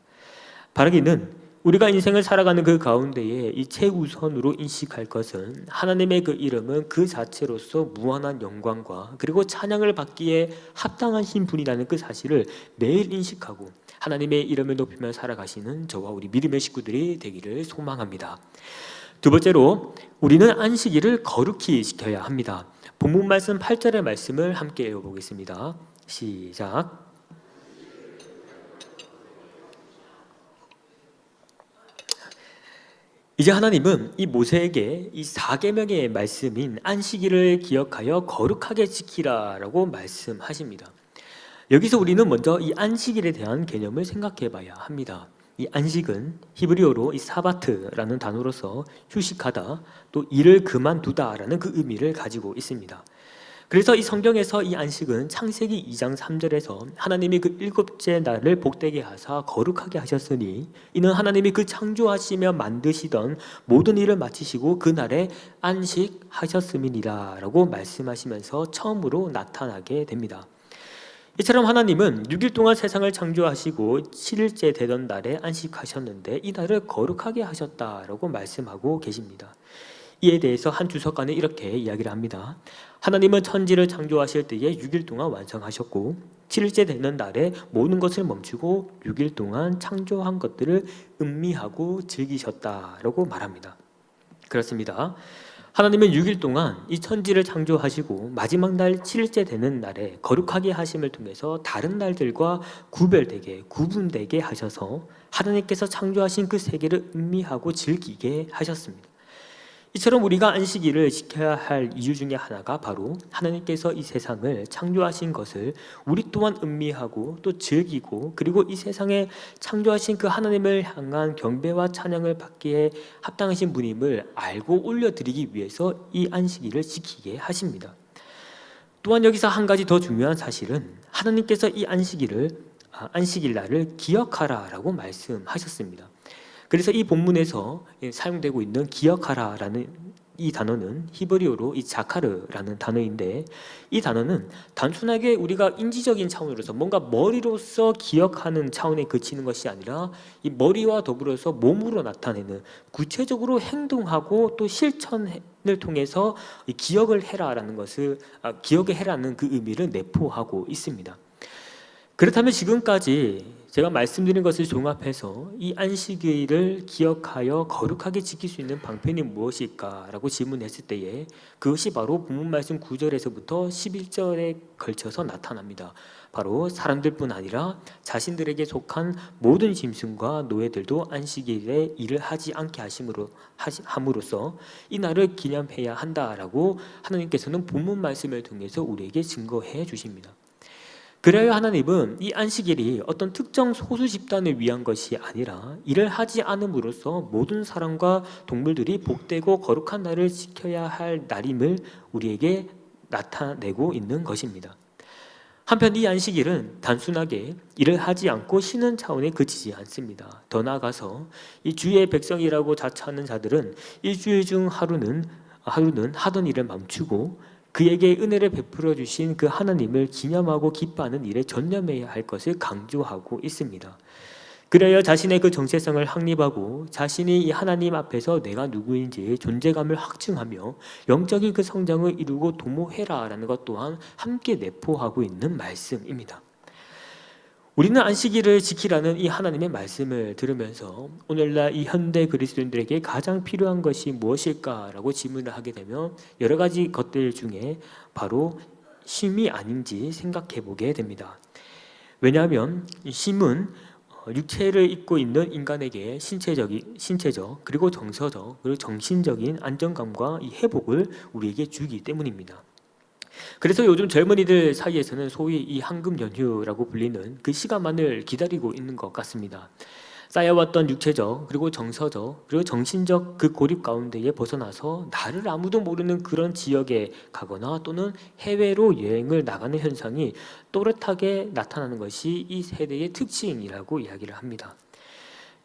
바라기는 우리가 인생을 살아가는 그 가운데에 이 최우선으로 인식할 것은 하나님의 그 이름은 그 자체로서 무한한 영광과 그리고 찬양을 받기에 합당하신 분이라는 그 사실을 매일 인식하고 하나님의 이름을 높이며 살아가시는 저와 우리 믿음의 식구들이 되기를 소망합니다. 두 번째로 우리는 안식일을 거룩히 지켜야 합니다. 본문 말씀 8절의 말씀을 함께 읽어보겠습니다. 시작. 이제 하나님은 이 모세에게 이 4계명의 말씀인 안식일을 기억하여 거룩하게 지키라라고 말씀하십니다. 여기서 우리는 먼저 이 안식일에 대한 개념을 생각해 봐야 합니다. 이 안식은 히브리어로 이 사바트라는 단어로서 휴식하다, 또 일을 그만두다라는 그 의미를 가지고 있습니다. 그래서 이 성경에서 이 안식은 창세기 2장 3절에서 하나님이 그 일곱째 날을 복되게 하사 거룩하게 하셨으니 이는 하나님이 그 창조하시며 만드시던 모든 일을 마치시고 그 날에 안식하셨음이니라 라고 말씀하시면서 처음으로 나타나게 됩니다. 이처럼 하나님은 6일 동안 세상을 창조하시고 7일째 되던 날에 안식하셨는데 이 날을 거룩하게 하셨다라고 말씀하고 계십니다. 이에 대해서 한 주석가는 이렇게 이야기를 합니다. 하나님은 천지를 창조하실 때에 6일 동안 완성하셨고 7일째 되는 날에 모든 것을 멈추고 6일 동안 창조한 것들을 음미하고 즐기셨다라고 말합니다. 그렇습니다. 하나님은 6일 동안 이 천지를 창조하시고 마지막 날 7일째 되는 날에 거룩하게 하심을 통해서 다른 날들과 구별되게 구분되게 하셔서 하나님께서 창조하신 그 세계를 음미하고 즐기게 하셨습니다. 이처럼 우리가 안식일을 지켜야 할 이유 중에 하나가 바로 하나님께서 이 세상을 창조하신 것을 우리 또한 음미하고 또 즐기고, 그리고 이 세상에 창조하신 그 하나님을 향한 경배와 찬양을 받기에 합당하신 분임을 알고 올려드리기 위해서 이 안식일을 지키게 하십니다. 또한 여기서 한 가지 더 중요한 사실은 하나님께서 이 안식일 날을 기억하라라고 말씀하셨습니다. 그래서 이 본문에서 사용되고 있는 기억하라라는 이 단어는 히브리어로 이 자카르라는 단어인데, 이 단어는 단순하게 우리가 인지적인 차원으로서 뭔가 머리로서 기억하는 차원에 그치는 것이 아니라 이 머리와 더불어서 몸으로 나타내는 구체적으로 행동하고 또 실천을 통해서 이 기억을 해라라는 것을 기억을 해라는 그 의미를 내포하고 있습니다. 그렇다면 지금까지 제가 말씀드린 것을 종합해서 이 안식일을 기억하여 거룩하게 지킬 수 있는 방편이 무엇일까라고 질문했을 때에 그것이 바로 본문 말씀 9절에서부터 11절에 걸쳐서 나타납니다. 바로 사람들뿐 아니라 자신들에게 속한 모든 짐승과 노예들도 안식일에 일을 하지 않게 함으로써 이 날을 기념해야 한다라고 하나님께서는 본문 말씀을 통해서 우리에게 증거해 주십니다. 그래야 하나님은 이 안식일이 어떤 특정 소수 집단을 위한 것이 아니라 이를 하지 않음으로써 모든 사람과 동물들이 복되고 거룩한 날을 지켜야 할 날임을 우리에게 나타내고 있는 것입니다. 한편 이 안식일은 단순하게 일을 하지 않고 쉬는 차원에 그치지 않습니다. 더 나아가서 이 주의 백성이라고 자처하는 자들은 일주일 중 하루는 하던 일을 멈추고 그에게 은혜를 베풀어 주신 그 하나님을 기념하고 기뻐하는 일에 전념해야 할 것을 강조하고 있습니다. 그래야 자신의 그 정체성을 확립하고 자신이 이 하나님 앞에서 내가 누구인지의 존재감을 확증하며 영적인 그 성장을 이루고 도모해라라는 것 또한 함께 내포하고 있는 말씀입니다. 우리는 안식일을 지키라는 이 하나님의 말씀을 들으면서 오늘날 이 현대 그리스도인들에게 가장 필요한 것이 무엇일까라고 질문을 하게 되면 여러 가지 것들 중에 바로 쉼이 아닌지 생각해 보게 됩니다. 왜냐하면 쉼은 육체를 입고 있는 인간에게 신체적 그리고 정서적 그리고 정신적인 안정감과 이 회복을 우리에게 주기 때문입니다. 그래서 요즘 젊은이들 사이에서는 소위 이 황금 연휴라고 불리는 그 시간만을 기다리고 있는 것 같습니다. 쌓여왔던 육체적 그리고 정서적 그리고 정신적 그 고립 가운데에 벗어나서 나를 아무도 모르는 그런 지역에 가거나 또는 해외로 여행을 나가는 현상이 또렷하게 나타나는 것이 이 세대의 특징이라고 이야기를 합니다.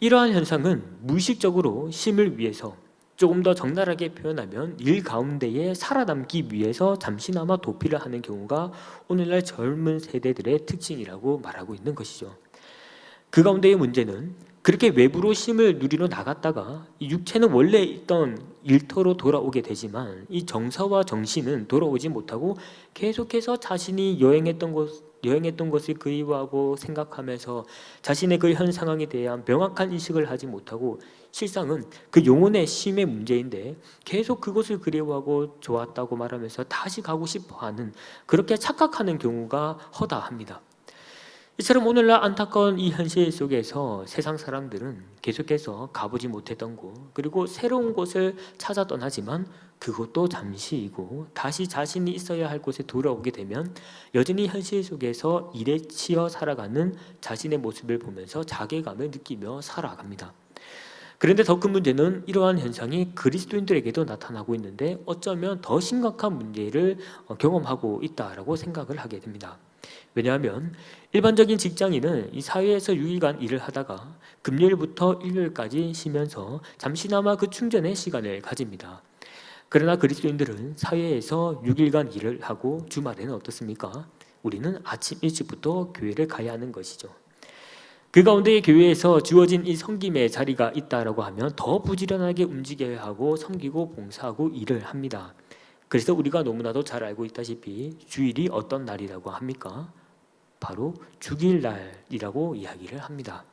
이러한 현상은 무의식적으로 쉼을 위해서, 조금 더 적나라하게 표현하면 일 가운데에 살아남기 위해서 잠시나마 도피를 하는 경우가 오늘날 젊은 세대들의 특징이라고 말하고 있는 것이죠. 그 가운데의 문제는 그렇게 외부로 쉼을 누리러 나갔다가 이 육체는 원래 있던 일터로 돌아오게 되지만 이 정서와 정신은 돌아오지 못하고 계속해서 자신이 여행했던 것을 그리워하고 생각하면서 자신의 그 현 상황에 대한 명확한 인식을 하지 못하고 실상은 그 영혼의 쉼의 문제인데 계속 그것을 그리워하고 좋았다고 말하면서 다시 가고 싶어하는, 그렇게 착각하는 경우가 허다합니다. 이처럼 오늘날 안타까운 이 현실 속에서 세상 사람들은 계속해서 가보지 못했던 곳 그리고 새로운 곳을 찾아 떠나지만 그것도 잠시이고 다시 자신이 있어야 할 곳에 돌아오게 되면 여전히 현실 속에서 일에 치여 살아가는 자신의 모습을 보면서 자괴감을 느끼며 살아갑니다. 그런데 더 큰 문제는 이러한 현상이 그리스도인들에게도 나타나고 있는데 어쩌면 더 심각한 문제를 경험하고 있다라고 생각을 하게 됩니다. 왜냐하면 일반적인 직장인은 이 사회에서 6일간 일을 하다가 금요일부터 일요일까지 쉬면서 잠시나마 그 충전의 시간을 가집니다. 그러나 그리스도인들은 사회에서 6일간 일을 하고 주말에는 어떻습니까? 우리는 아침 일찍부터 교회를 가야 하는 것이죠. 그 가운데 교회에서 주어진 이 섬김의 자리가 있다라고 하면 더 부지런하게 움직여야 하고 섬기고 봉사하고 일을 합니다. 그래서 우리가 너무나도 잘 알고 있다시피 주일이 어떤 날이라고 합니까? 바로 주일날이라고 이야기를 합니다.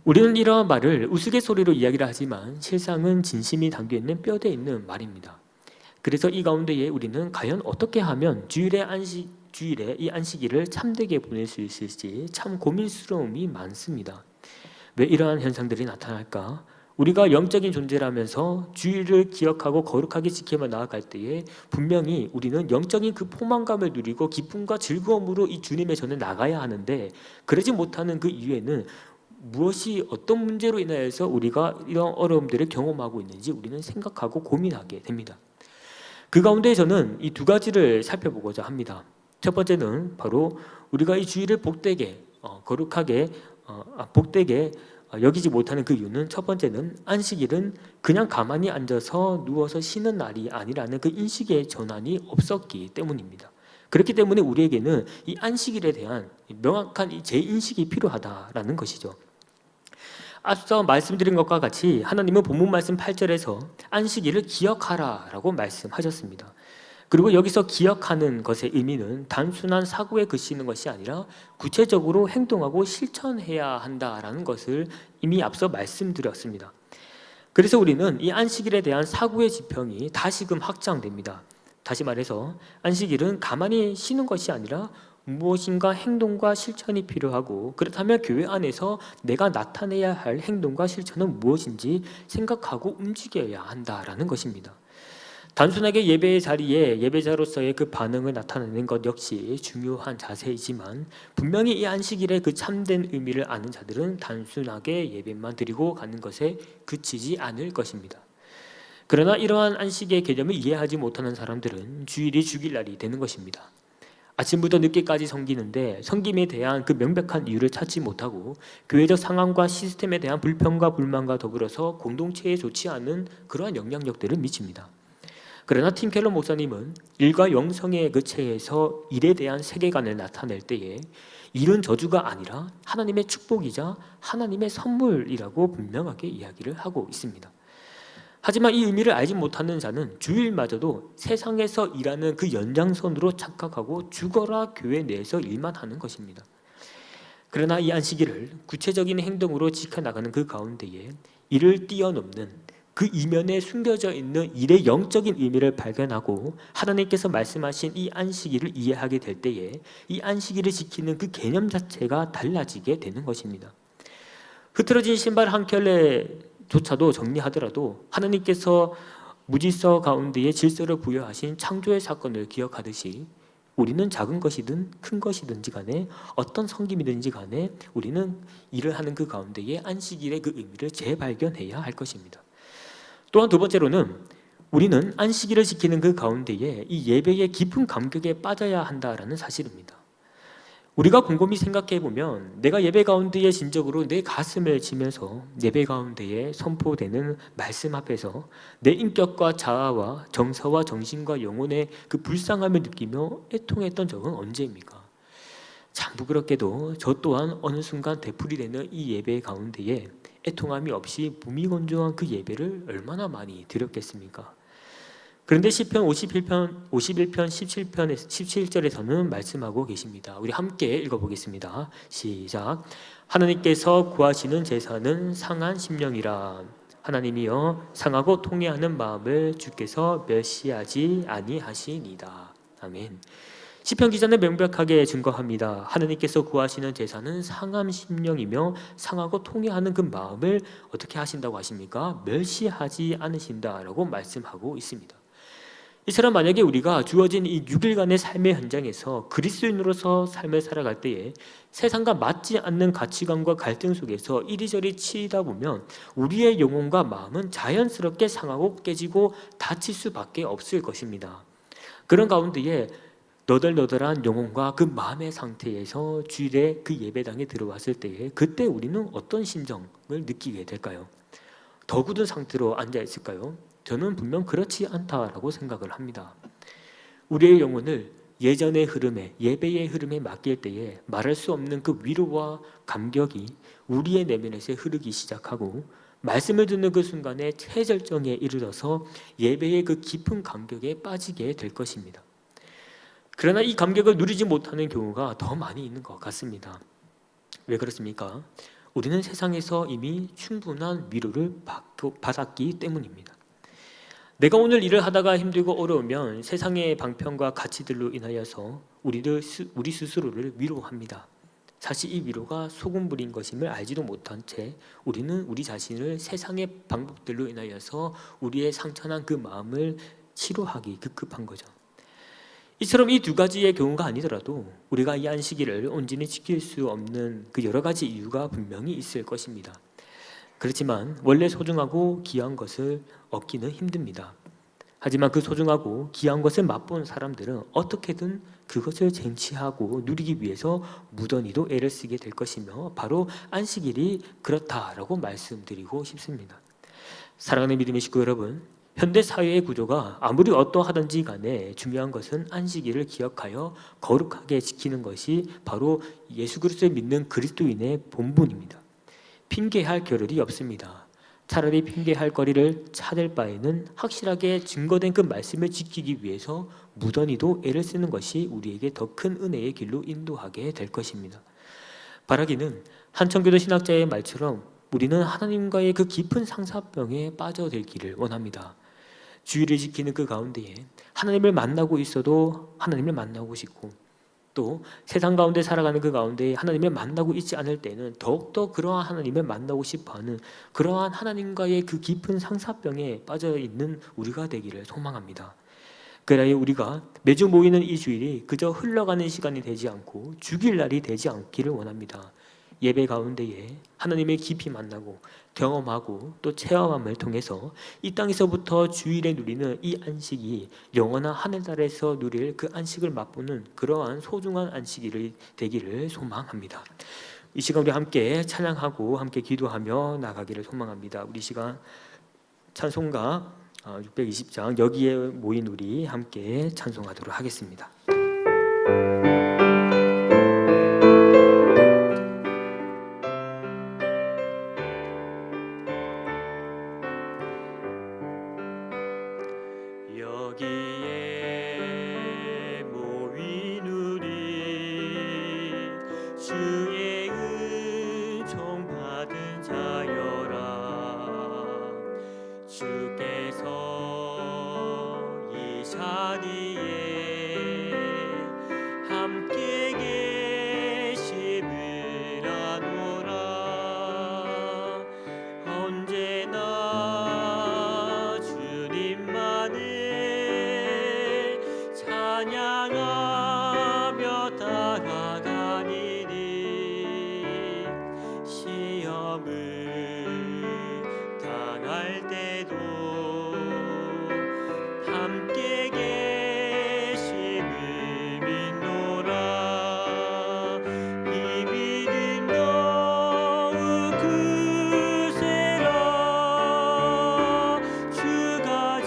우리는 이러한 말을 우스갯소리로 이야기를 하지만 실상은 진심이 담겨있는 뼈대 있는 말입니다. 그래서 이 가운데에 우리는 과연 어떻게 하면 주일에 이 안식일을 참되게 보낼 수 있을지 참 고민스러움이 많습니다. 왜 이러한 현상들이 나타날까? 우리가 영적인 존재라면서 주의를 기억하고 거룩하게 지키며 나아갈 때에 분명히 우리는 영적인 그 포만감을 누리고 기쁨과 즐거움으로 이 주님의 전에 나가야 하는데, 그러지 못하는 그 이유에는 무엇이 어떤 문제로 인하여서 우리가 이런 어려움들을 경험하고 있는지 우리는 생각하고 고민하게 됩니다. 그 가운데 저는 이 두 가지를 살펴보고자 합니다. 첫 번째는 바로 우리가 이 주의를 복되게 거룩하게 복되게 여기지 못하는 그 이유는, 첫 번째는 안식일은 그냥 가만히 앉아서 누워서 쉬는 날이 아니라는 그 인식의 전환이 없었기 때문입니다. 그렇기 때문에 우리에게는 이 안식일에 대한 명확한 이 재인식이 필요하다라는 것이죠. 앞서 말씀드린 것과 같이 하나님은 본문 말씀 8절에서 안식일을 기억하라라고 말씀하셨습니다. 그리고 여기서 기억하는 것의 의미는 단순한 사고에 그치는 것이 아니라 구체적으로 행동하고 실천해야 한다라는 것을 이미 앞서 말씀드렸습니다. 그래서 우리는 이 안식일에 대한 사고의 지평이 다시금 확장됩니다. 다시 말해서 안식일은 가만히 쉬는 것이 아니라 무엇인가 행동과 실천이 필요하고, 그렇다면 교회 안에서 내가 나타내야 할 행동과 실천은 무엇인지 생각하고 움직여야 한다라는 것입니다. 단순하게 예배의 자리에 예배자로서의 그 반응을 나타내는 것 역시 중요한 자세이지만, 분명히 이 안식일의 그 참된 의미를 아는 자들은 단순하게 예배만 드리고 가는 것에 그치지 않을 것입니다. 그러나 이러한 안식의 개념을 이해하지 못하는 사람들은 주일이 주일날이 되는 것입니다. 아침부터 늦게까지 섬기는데 섬김에 대한 그 명백한 이유를 찾지 못하고 교회적 상황과 시스템에 대한 불평과 불만과 더불어서 공동체에 좋지 않은 그러한 영향력들을 미칩니다. 그러나 팀 켈러 목사님은 일과 영성의 그 체에서 일에 대한 세계관을 나타낼 때에 일은 저주가 아니라 하나님의 축복이자 하나님의 선물이라고 분명하게 이야기를 하고 있습니다. 하지만 이 의미를 알지 못하는 자는 주일마저도 세상에서 일하는 그 연장선으로 착각하고 죽어라 교회 내에서 일만 하는 것입니다. 그러나 이 안식일을 구체적인 행동으로 지켜나가는 그 가운데에 이를 뛰어넘는 그 이면에 숨겨져 있는 일의 영적인 의미를 발견하고 하나님께서 말씀하신 이 안식일을 이해하게 될 때에 이 안식일을 지키는 그 개념 자체가 달라지게 되는 것입니다. 흐트러진 신발 한 켤레조차도 정리하더라도 하나님께서 무질서 가운데에 질서를 부여하신 창조의 사건을 기억하듯이 우리는 작은 것이든 큰 것이든지 간에 어떤 섬김이든지 간에 우리는 일을 하는 그 가운데에 안식일의 그 의미를 재발견해야 할 것입니다. 또한 두 번째로는 우리는 안식일을 지키는 그 가운데에 이 예배의 깊은 감격에 빠져야 한다라는 사실입니다. 우리가 곰곰이 생각해 보면 내가 예배 가운데에 진정으로 내 가슴을 치면서 예배 가운데에 선포되는 말씀 앞에서 내 인격과 자아와 정서와 정신과 영혼의 그 불쌍함을 느끼며 애통했던 적은 언제입니까? 참 부끄럽게도 저 또한 어느 순간 되풀이되는 이 예배 가운데에 애통함이 없이 무미건조한 그 예배를 얼마나 많이 드렸겠습니까? 그런데 시편 51편 17절에서는 말씀하고 계십니다. 우리 함께 읽어보겠습니다. 시작. 하나님께서 구하시는 제사는 상한 심령이라. 하나님이여 상하고 통회하는 마음을 주께서 멸시하지 아니하시니이다. 아멘. 시편 기자는 명백하게 증거합니다. 하나님께서 구하시는 제사는 상한 심령이며 상하고 통회하는 그 마음을 어떻게 하신다고 하십니까? 멸시하지 않으신다라고 말씀하고 있습니다. 이처럼 만약에 우리가 주어진 이 6일간의 삶의 현장에서 그리스도인으로서 삶을 살아갈 때에 세상과 맞지 않는 가치관과 갈등 속에서 이리저리 치이다 보면 우리의 영혼과 마음은 자연스럽게 상하고 깨지고 다칠 수밖에 없을 것입니다. 그런 가운데에 너덜너덜한 영혼과 그 마음의 상태에서 주일에 그 예배당에 들어왔을 때에 그때 우리는 어떤 심정을 느끼게 될까요? 더 굳은 상태로 앉아 있을까요? 저는 분명 그렇지 않다라고 생각을 합니다. 우리의 영혼을 예전의 흐름에, 예배의 흐름에 맡길 때에 말할 수 없는 그 위로와 감격이 우리의 내면에서 흐르기 시작하고 말씀을 듣는 그 순간에 최절정에 이르러서 예배의 그 깊은 감격에 빠지게 될 것입니다. 그러나 이 감격을 누리지 못하는 경우가 더 많이 있는 것 같습니다. 왜 그렇습니까? 우리는 세상에서 이미 충분한 위로를 받았기 때문입니다. 내가 오늘 일을 하다가 힘들고 어려우면 세상의 방편과 가치들로 인하여서 우리 스스로를 위로합니다. 사실 이 위로가 소금 부린 것임을 알지도 못한 채 우리는 우리 자신을 세상의 방법들로 인하여서 우리의 상처난 그 마음을 치료하기 급급한 거죠. 이처럼 이 두 가지의 경우가 아니더라도 우리가 이 안식일을 온전히 지킬 수 없는 그 여러 가지 이유가 분명히 있을 것입니다. 그렇지만 원래 소중하고 귀한 것을 얻기는 힘듭니다. 하지만 그 소중하고 귀한 것을 맛본 사람들은 어떻게든 그것을 쟁취하고 누리기 위해서 무던히도 애를 쓰게 될 것이며 바로 안식일이 그렇다라고 말씀드리고 싶습니다. 사랑하는 믿음의 식구 여러분, 현대 사회의 구조가 아무리 어떠하든지 간에 중요한 것은 안식일을 기억하여 거룩하게 지키는 것이 바로 예수 그리스도를 믿는 그리스도인의 본분입니다. 핑계할 겨를이 없습니다. 차라리 핑계할 거리를 찾을 바에는 확실하게 증거된 그 말씀을 지키기 위해서 무던히도 애를 쓰는 것이 우리에게 더 큰 은혜의 길로 인도하게 될 것입니다. 바라기는 한천교도 신학자의 말처럼 우리는 하나님과의 그 깊은 상사병에 빠져들기를 원합니다. 주의를 지키는 그 가운데에 하나님을 만나고 있어도 하나님을 만나고 싶고, 또 세상 가운데 살아가는 그 가운데 하나님을 만나고 있지 않을 때는 더욱더 그러한 하나님을 만나고 싶어하는 그러한 하나님과의 그 깊은 상사병에 빠져있는 우리가 되기를 소망합니다. 그래야 우리가 매주 모이는 이 주일이 그저 흘러가는 시간이 되지 않고 죽일 날이 되지 않기를 원합니다. 예배 가운데에 하나님을 깊이 만나고 경험하고 또 체험함을 통해서 이 땅에서부터 주일에 누리는 이 안식이 영원한 하늘나라에서 누릴 그 안식을 맛보는 그러한 소중한 안식일이 되기를 소망합니다. 이 시간 우리 함께 찬양하고 함께 기도하며 나가기를 소망합니다. 우리 시간 찬송가 620장 여기에 모인 우리 함께 찬송하도록 하겠습니다. 여기에 모인 우리 주의 은총 받은 자여라. 주께서 이 자리에 함께 계심을 아노라. 언제나 주님만을 찬양하며 따라가니니 시험을 당할 때도 함께 계심을 믿노라. 이 믿음 너무 굳세라. 주가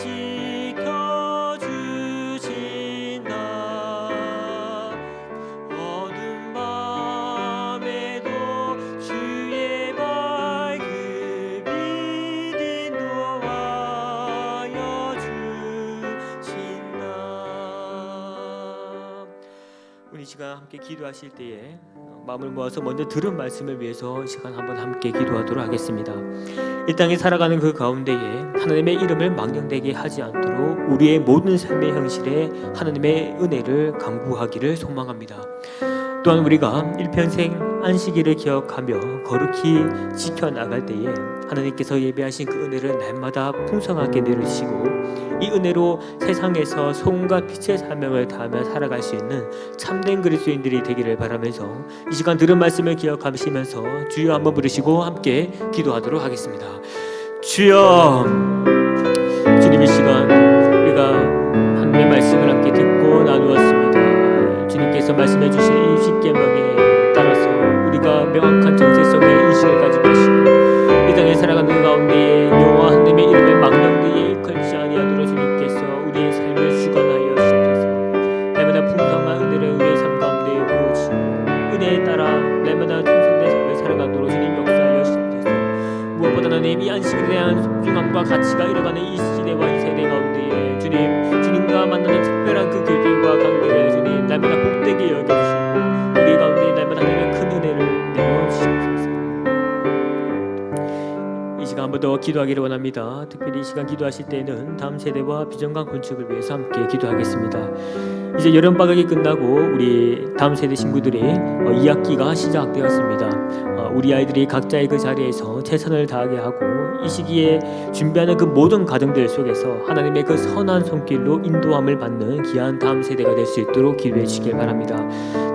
지켜주신다. 어두운 밤에도 주의 밝은 빛이 놓아여 주신다. 우리 시간 함께 기도하실 때에 마음을 모아서 먼저 들은 말씀을 위해서 이 시간 한번 함께 기도하도록 하겠습니다. 이 땅에 살아가는 그 가운데에 하나님의 이름을 망령되게 하지 않도록 우리의 모든 삶의 현실에 하나님의 은혜를 간구하기를 소망합니다. 또한 우리가 일평생 안식일을 기억하며 거룩히 지켜나갈 때에 하나님께서 예배하신 그 은혜를 날마다 풍성하게 내려주시고 이 은혜로 세상에서 소금과 빛의 사명을 다하며 살아갈 수 있는 참된 그리스도인들이 되기를 바라면서 이 시간 들은 말씀을 기억하시면서 주여 한번 부르시고 함께 기도하도록 하겠습니다. 주여, 주님 이 시간 우리가 하나님의 말씀을 함께 듣고 나누었습니다. 주님께서 말씀해 주신 이 십계명에 따라서 우리가 명확한 정체성의 인식을 가지고 계시고 이 땅에 살아가는 가운데에 여호와 하나님의 이름을 망령되게 일컬지 아니하도록 주님께서 우리의 삶을 주관하여 주옵소서. 날마다 풍성한 은혜를 우리의 삶 가운데 부어주시고 은혜에 따라 날마다 충성된 삶을 살아가도록 주님 역사하여 주옵소서. 무엇보다 하나님 이 안식에 대한 소중함과 가치가 잃어가는 이 시대와 이 세대 가운데에 주님과 만나는 특별한 그 교제와 관계를 주님 날마다 복되게 여겨주시고 우리 가운데 날마다 하나님의 큰 은혜를 내려주시옵소서. 이 시간 한 번 더 기도하기를 원합니다. 특별히 이 시간 기도하실 때는 다음 세대와 비전관 건축을 위해서 함께 기도하겠습니다. 이제 여름방학이 끝나고 우리 다음 세대 친구들이 2학기가 시작되었습니다. 우리 아이들이 각자의 그 자리에서 최선을 다하게 하고 이 시기에 준비하는 그 모든 과정들 속에서 하나님의 그 선한 손길로 인도함을 받는 귀한 다음 세대가 될 수 있도록 기도해 주시길 바랍니다.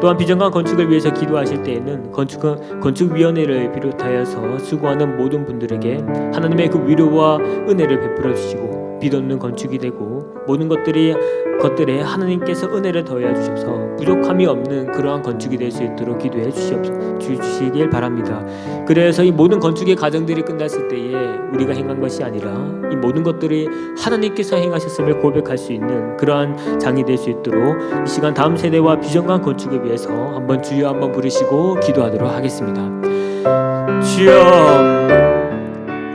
또한 비전관 건축을 위해서 기도하실 때에는 건축위원회를 비롯하여서 수고하는 모든 분들에게 하나님의 그 위로와 은혜를 베풀어 주시고 빛없는 건축이 되고 모든 것들에 하나님께서 은혜를 더해 주셔서 부족함이 없는 그러한 건축이 될 수 있도록 기도해 주시길 바랍니다. 그래서 이 모든 건축의 과정들이 끝났을 때에 우리가 행한 것이 아니라 이 모든 것들이 하나님께서 행하셨음을 고백할 수 있는 그러한 장이 될 수 있도록 이 시간 다음 세대와 비전관 건축을 위해서 한번 주여 한번 부르시고 기도하도록 하겠습니다. 주여,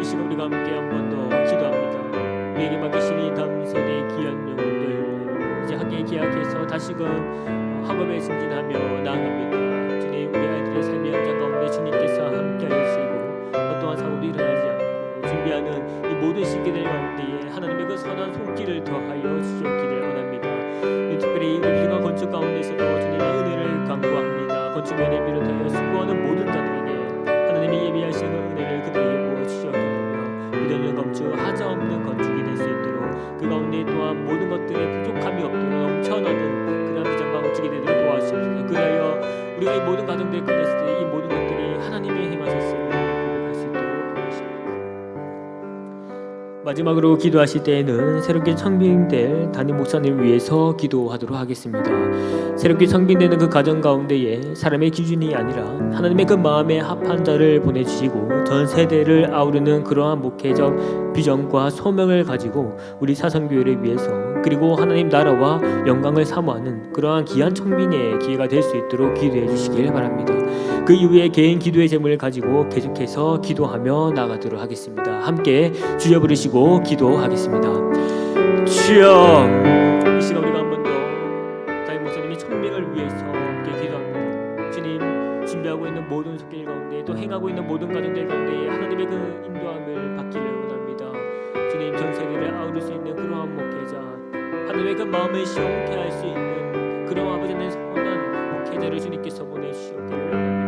이 시간 우리가 함께 한 번 더 기도합니다. 우리에게 맡기신 이 다음 세대의 귀한 영혼들 이제 학교에 계약해서 다시금 학업에 승진하며 나아갑니다. 주님, 우리 아이들의 삶의 현장 가운데 주님께서 함께 하시고 어떠한 사고도 일어나지 않고 준비하는 이 모든 시기들 가운데에 하나님의 그 선한 손길을 더하여 주시기를 원합니다. 특별히 우리 비전관 건축 가운데서도 주님의 은혜를 간구합니다. 건축위원회 비롯하여 수고하는 모든 자들에게 하나님이 예비하신 은혜를 그들에게 부어주시옵기 하며 믿는 건축, 하자없는 건축이 될 수 있도록 그 가운데 또한 모든 것들에 부족함이 없도록 넘쳐나는 그런 비전관 건축이 되도록 도와주시옵소서. 그리하여 우리가 이 모든 과정들이 끝났을 때 이 모든 것들이 하나님이 행하셨음을 고백할 수 있도록 도와주시옵소서. 마지막으로 기도하실 때에는 새롭게 청빙될 담임 목사님을 위해서 기도하도록 하겠습니다. 새롭게 청빙되는 그 가정 가운데에 사람의 기준이 아니라 하나님의 그 마음에 합한 자를 보내주시고 전 세대를 아우르는 그러한 목회적 비전과 소명을 가지고 우리 사성교회를 위해서 그리고 하나님 나라와 영광을 사모하는 그러한 귀한 청빙의 기회가 될 수 있도록 기도해 주시길 바랍니다. 그 이후에 개인 기도의 제목을 가지고 계속해서 기도하며 나가도록 하겠습니다. 함께 주여 부르시고 기도하겠습니다. 주여, 이 시간 우리가 한 번 더 담임 목사님의 청빙을 위해서 함께 기도합니다. 주님, 준비하고 있는 모든 속길 가운데 또 행하고 있는 모든 가정들 가운데 하나님의 그 인도함을 받기를 원합니다. 주님, 전 세대를 아우를 수 있는 그러한 목회자, 하나님의 그 마음을 시원케 할 수 있는 그러한 아버지 하나님의 선한 목회자를 주님께서 보내주시옵기를